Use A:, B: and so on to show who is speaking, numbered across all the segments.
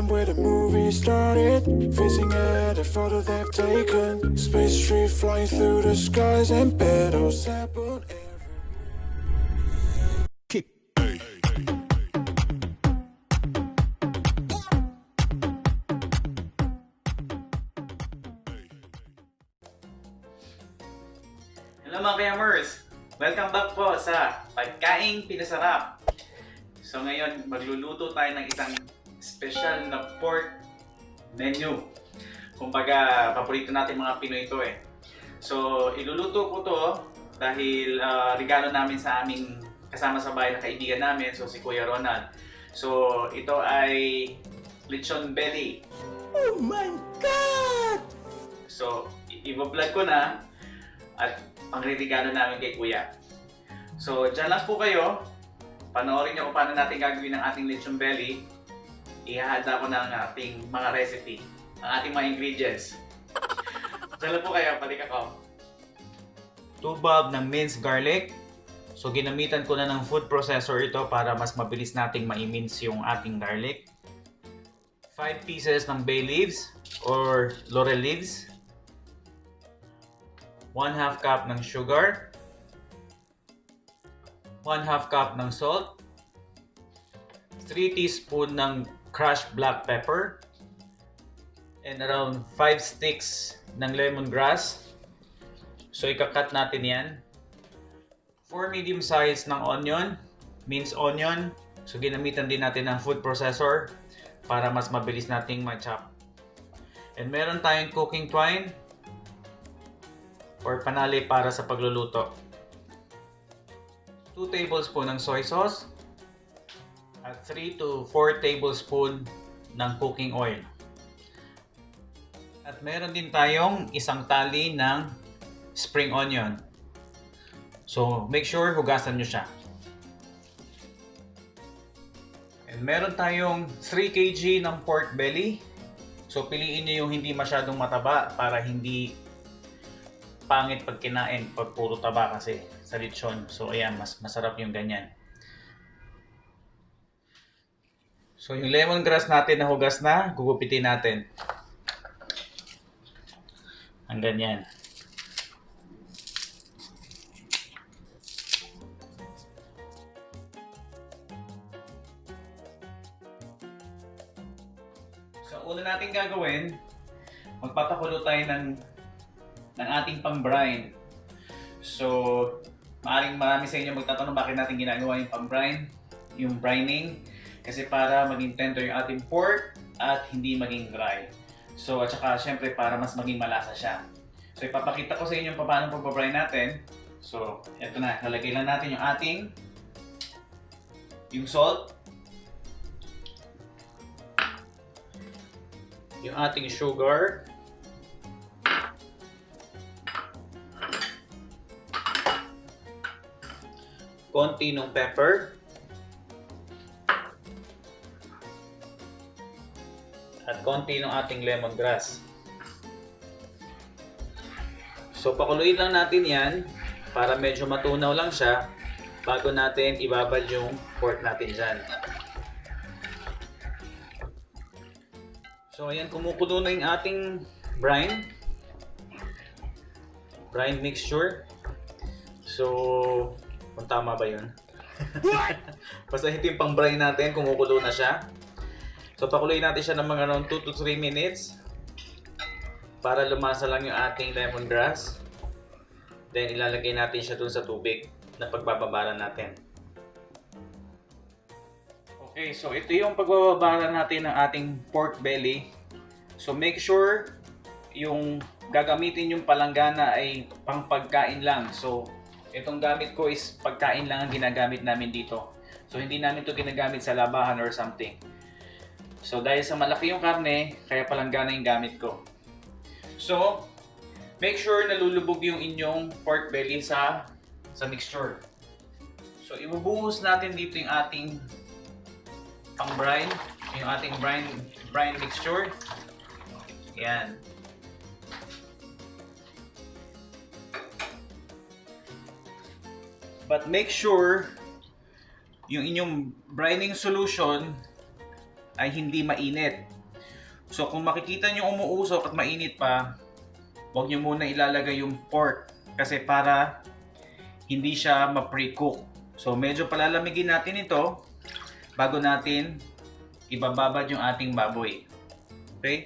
A: where the movie started, facing at a photo they've taken. Space tree flying through the skies and petals happen everywhere. Kick.
B: Hello mga kayamers! Welcome back po sa Pagkaing Pinasarap. So ngayon, magluluto tayo ng isang special na pork menu. Kumbaga, paborito natin mga Pinoy ito eh. So, iluluto ko to dahil regalo namin sa aming kasama sa bahay na kaibigan namin, so si Kuya Ronald. So, ito ay lechon belly.
A: Oh my God!
B: So, i-vlog ko na at pangririgalo namin kay Kuya. So, dyan lang po kayo. Panoorin nyo kung paano natin gagawin ang ating lechon belly. Ihahanda ko ng ating mga recipe, ang ating mga ingredients. Dyan lang po kayo, balik ako. 2 bulb ng minced garlic. So, ginamitan ko na ng food processor ito para mas mabilis nating ma-mince yung ating garlic. 5 pieces ng bay leaves or laurel leaves. 1/2 cup ng sugar, 1/2 cup ng salt, 3 teaspoon ng crushed black pepper, and around 5 sticks ng lemongrass. So ikakat natin yan. 4 medium size ng onion, minced onion. So ginamitan din natin ng food processor para mas mabilis nating ma-chop. And meron tayong cooking twine or panali para sa pagluluto. 2 tablespoon ng soy sauce at 3 to 4 tablespoon ng cooking oil. At meron din tayong isang tali ng spring onion. So make sure hugasan nyo siya. And meron tayong 3 kg ng pork belly. So piliin nyo yung hindi masyadong mataba para hindi pangit pag kinain pag puro taba kasi sa lechon. So ayan, mas masarap yung ganyan. So yung lemongrass natin na hugas na, gugupitin natin. Ang ganyan. So una natin gagawin, magpapakulo tayo ng ating pang-brine. So, marami sa inyo magtatanong bakit natin ginagawa yung pang-brine, yung brining, kasi para maging tender yung ating pork at hindi maging dry. So, at saka syempre para mas maging malasa siya. So, ipapakita ko sa inyo paano pag-brine natin. So, eto na, lalagay lang natin yung salt, yung ating sugar, konti ng pepper, at konti ng ating lemongrass. So pakuluin lang natin yan para medyo matunaw lang siya bago natin ibabad yung pork natin dyan. So ayan, kumukulo na yung ating brine mixture. So kung tama ba yun? Basta ito yung pang-brine natin, kumukulo na siya. So pakuluin natin siya ng mga around 2 to 3 minutes para lumasa lang yung ating lemongrass. Then ilalagay natin siya dun sa tubig na pagbababaran natin. Okay, so ito yung pagbababaran natin ng ating pork belly. So make sure yung gagamitin yung palanggana ay pang pagkain lang. So itong gamit ko is pagkain lang ang ginagamit namin dito. So hindi namin ito ginagamit sa labahan or something. So dahil sa malaki yung karne, kaya palanggana yung gamit ko. So make sure nalulubog yung inyong pork belly sa mixture. So ibubuhos natin dito yung ating pang-brine, yung ating brine mixture. Yan. But make sure yung inyong brining solution ay hindi mainit. So kung makikita nyo umuusok at mainit pa, huwag nyo muna ilalagay yung pork kasi para hindi siya ma-pre-cook. So medyo palalamigin natin ito bago natin ibababad yung ating baboy. Okay?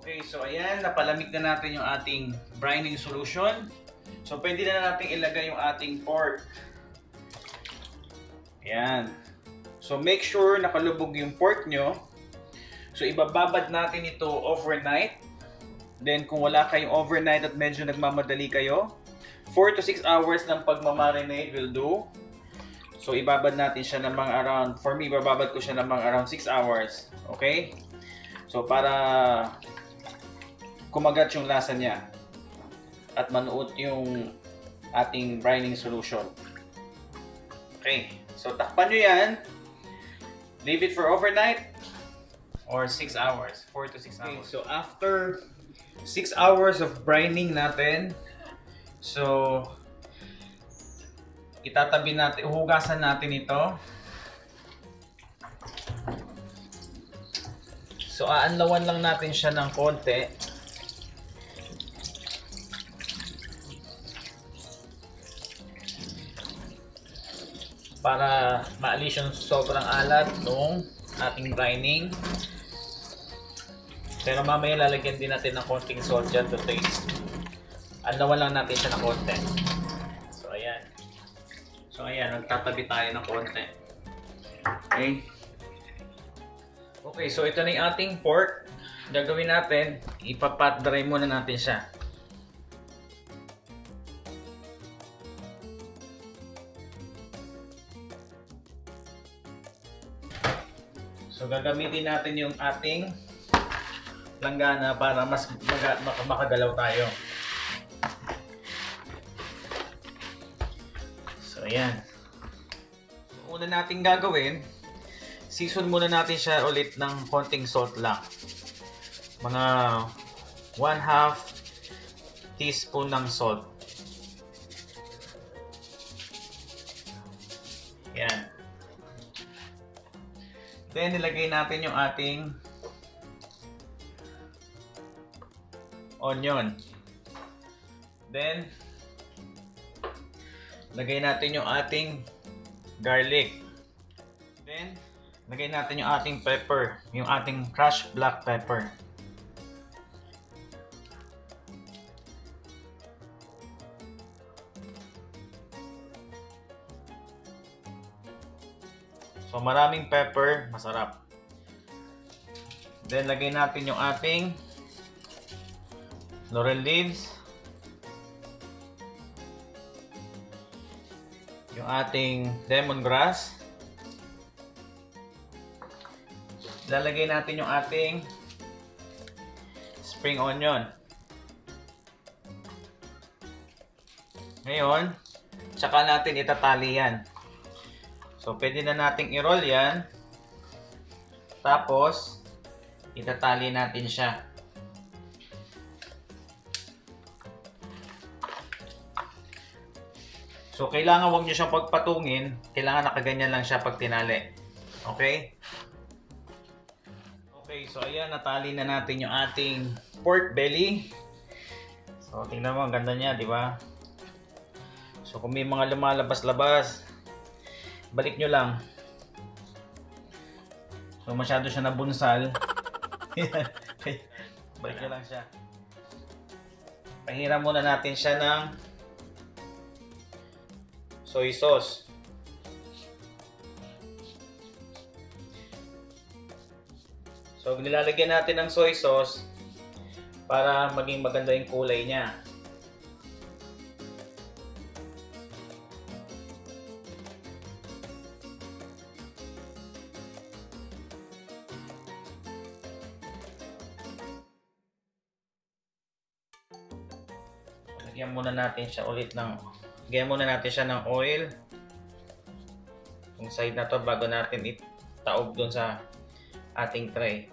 B: Okay, so ayan, napalamig na natin yung ating brining solution. So pwede na natin ilagay yung ating pork. Ayan. So make sure nakalubog yung pork nyo. So ibababad natin ito overnight. Then kung wala kayong overnight at medyo nagmamadali kayo, 4 to 6 hours ng pagmamarinate will do. So ibabad natin siya ng mga around, for me ibababad ko siya ng mga around 6 hours. Okay? So para kumagat yung lasa niya at manuot yung ating brining solution. Okay. So takpan nyo yan. Leave it for overnight or 6 hours, 4 to 6 hours. Okay, so after 6 hours of brining natin, so itatabi natin, hugasan natin ito. So aanlawan lang natin siya ng konti. Para maalis yung sobrang alat nung ating brining. Pero mamaya lalagyan din natin ng konting salt dyan to taste. Anlawan lang natin siya ng konti. So ayan. So ayan, nagtatabi tayo ng konti. Okay. Okay, so ito na yung ating pork. Gagawin natin, ipapat dry muna natin siya. So gagamitin natin yung ating langgana para mas makagalaw tayo. So ayan. So, una natin gagawin, season muna natin siya ulit ng konting salt lang. Mga 1/2 teaspoon ng salt. Ayan. Then nilagay natin yung ating onion. Then lagay natin yung ating garlic. Then lagay natin yung ating pepper, yung ating crushed black pepper. So maraming pepper, masarap. Then lagay natin yung ating laurel leaves, yung ating lemongrass, lalagay natin yung ating spring onion. Ngayon, tsaka natin itatali yan. So pwede na nating i-roll yan, tapos itatali natin siya. So kailangan huwag nyo siyang pagpatungin, kailangan nakaganyan lang siya pag tinali. Okay? Okay, so ayan, natali na natin yung ating pork belly. So tingnan mo, ang ganda niya, di ba? So kung may mga lumalabas-labas, balik nyo lang. So masyado siya nabunsal. Balik nyo lang siya. Pahiram muna natin siya ng soy sauce. So nilalagyan natin ng soy sauce para maging maganda yung kulay niya. Lagyan muna natin siya ulit ng oil yung side na to bago natin itaob dun sa ating tray.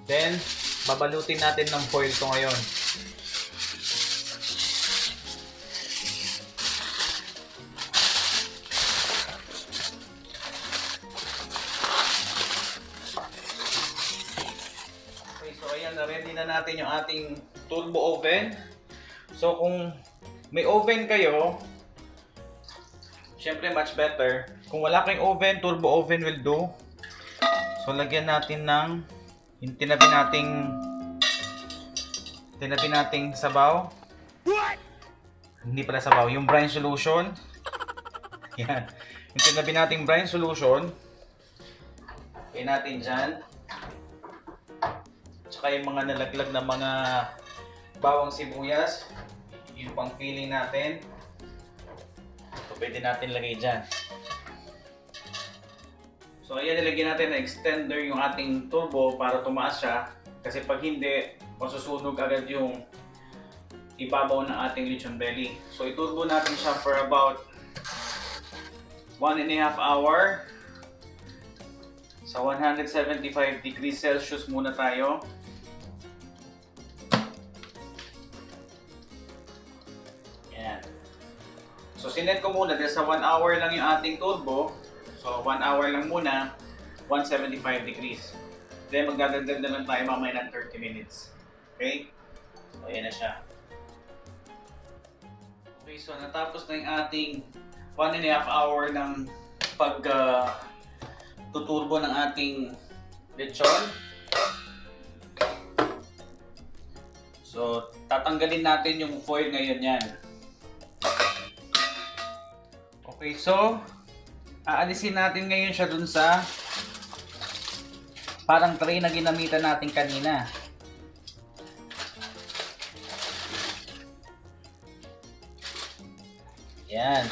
B: Then, babalutin natin ng foil to ngayon. Okay, so ayan, na-ready na natin yung ating turbo oven. So kung may oven kayo, syempre much better. Kung wala kayong oven, turbo oven will do. So lagyan natin ng yung tinabi nating sabaw. What? Hindi pala sabaw, yung brine solution. Yan. Yung tinabi nating brine solution. Lagyan natin dyan. Tsaka yung mga nalaglag na mga bawang sibuyas. Yung pang filling natin. So pwede natin lagay dyan. So ayan, nilagyan natin na extender yung ating turbo para tumaas siya. Kasi pag hindi, masusunog agad yung ibabaw ng ating lechon belly. So iturbo natin siya for about 1.5 hour. Sa 175 degrees Celsius muna tayo. Ayan. So sinet ko muna dahil sa 1 hour lang yung ating turbo. So 1 hour lang muna, 175 degrees. Then magdadagdag na lang tayo mamaya ng 30 minutes. Okay? So ayan na siya. Okay, so natapos na yung ating 1.5 hour ng tuturbo ng ating lechon. So tatanggalin natin yung foil ngayon yan. Okay, so aalisin natin ngayon siya dun sa parang tray na ginamitan natin kanina. Yan.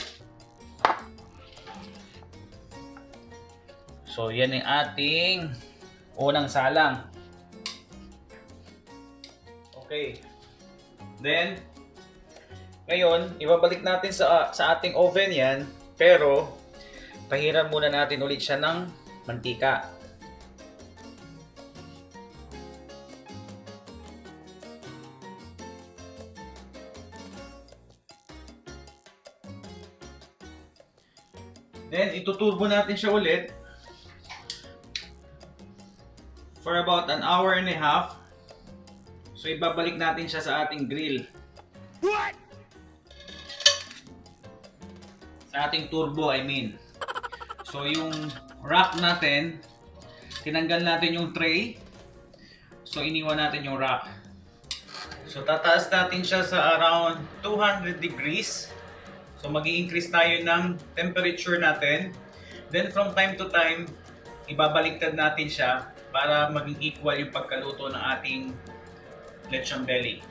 B: So yan yung ating unang salang. Okay. Then ngayon, ibabalik natin sa ating oven yan, pero pahiran muna natin ulit siya ng mantika. Then ituturbo natin siya ulit for about 1.5 hours. So ibabalik natin siya sa ating grill. What? Sa ating turbo, I mean. So yung rack natin, tinanggal natin yung tray. So iniwan natin yung rack. So tataas natin siya sa around 200 degrees. So mag-i-increase tayo ng temperature natin. Then from time to time, ibabaliktad natin siya para maging equal yung pagkaluto ng ating lechon belly.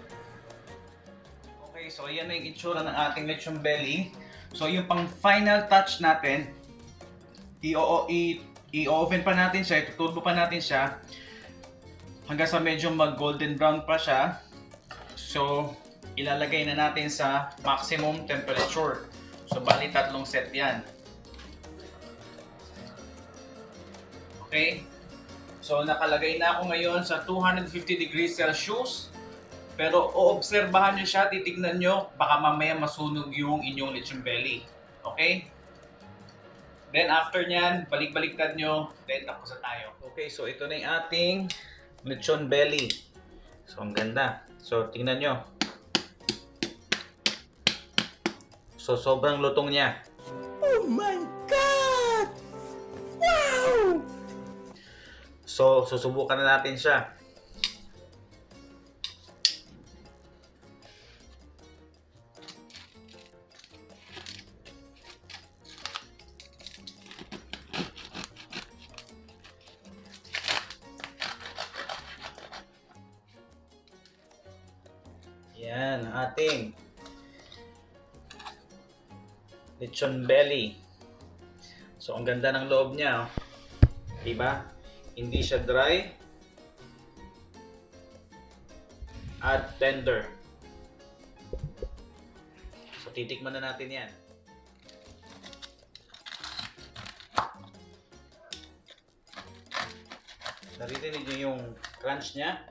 B: Okay, so yan na yung itsura ng ating lechon belly. So yung pang final touch natin, i-oven pa natin siya, ituturbo pa natin siya hanggang sa medyo mag-golden brown pa siya. So ilalagay na natin sa maximum temperature. So bali 3 set yan. Okay? So nakalagay na ako ngayon sa 250 degrees Celsius. Pero oobserbahan nyo siya, titignan nyo, baka mamaya masunog yung inyong lechon belly. Okay? Then after nyan, balik-baliktad nyo, then tapos na tayo. Okay, so ito na yung ating lechon belly. So ang ganda. So tingnan nyo. So sobrang lutong niya. Oh my God! Wow! So susubukan na natin siya. Yan, ating lechon belly. So ang ganda ng loob niya, oh. Diba? Hindi siya dry at tender. So titikman na natin yan. Naririnig niyo yung crunch niya.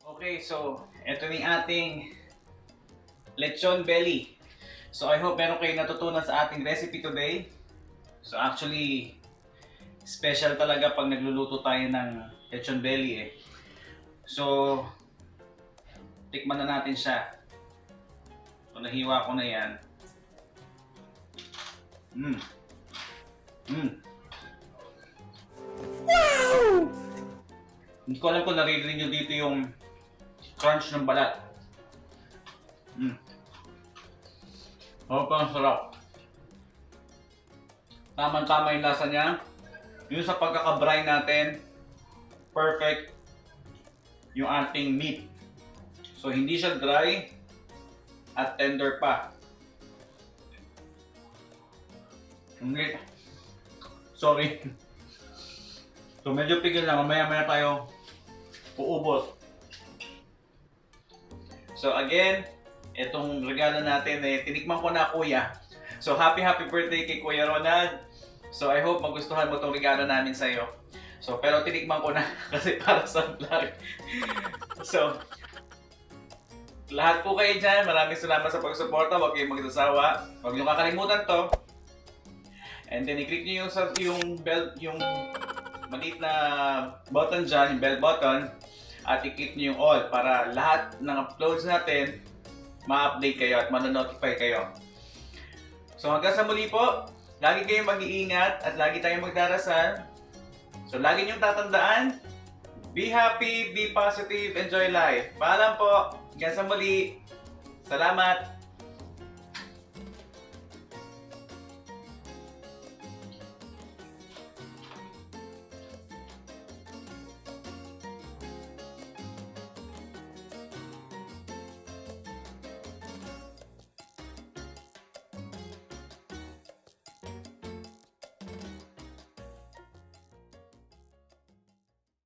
B: Okay, so ito yung ating lechon belly. So I hope meron kayo natutunan sa ating recipe today. So actually, special talaga pag nagluluto tayo ng lechon belly eh. So, tikman na natin siya. So nahiwa ko na yan. Wow! Hindi ko alam kung naririnig nyo dito yung crunch ng balat. Sobrang sarap. Tama-tama yung lasa niya. Yung sa pagkaka-brine natin, perfect yung ating meat. So hindi siya dry at tender pa. Hindi. Sorry. So medyo pigil lang. Mamaya-maya tayo uubos. So again, itong regalo natin eh, tinikman ko na kuya. So happy birthday kay Kuya Ronald. So I hope magustuhan mo itong regalo namin sa'yo. So pero tinikman ko na kasi para sa vlog. So lahat po kayo dyan, maraming salamat sa pagsuporta. Huwag kayong magsasawa. Huwag nyo kakalimutan to. And then i-click nyo yung bell, yung maliit na button dyan, yung bell button. At i-click nyo yung all para lahat ng uploads natin ma-update kayo at ma-notify kayo. So hanggang sa muli po, lagi kayong mag-iingat at lagi tayong magdarasal. So lagi niyong tatandaan, be happy, be positive, enjoy life. Paalam po, hanggang sa muli. Salamat!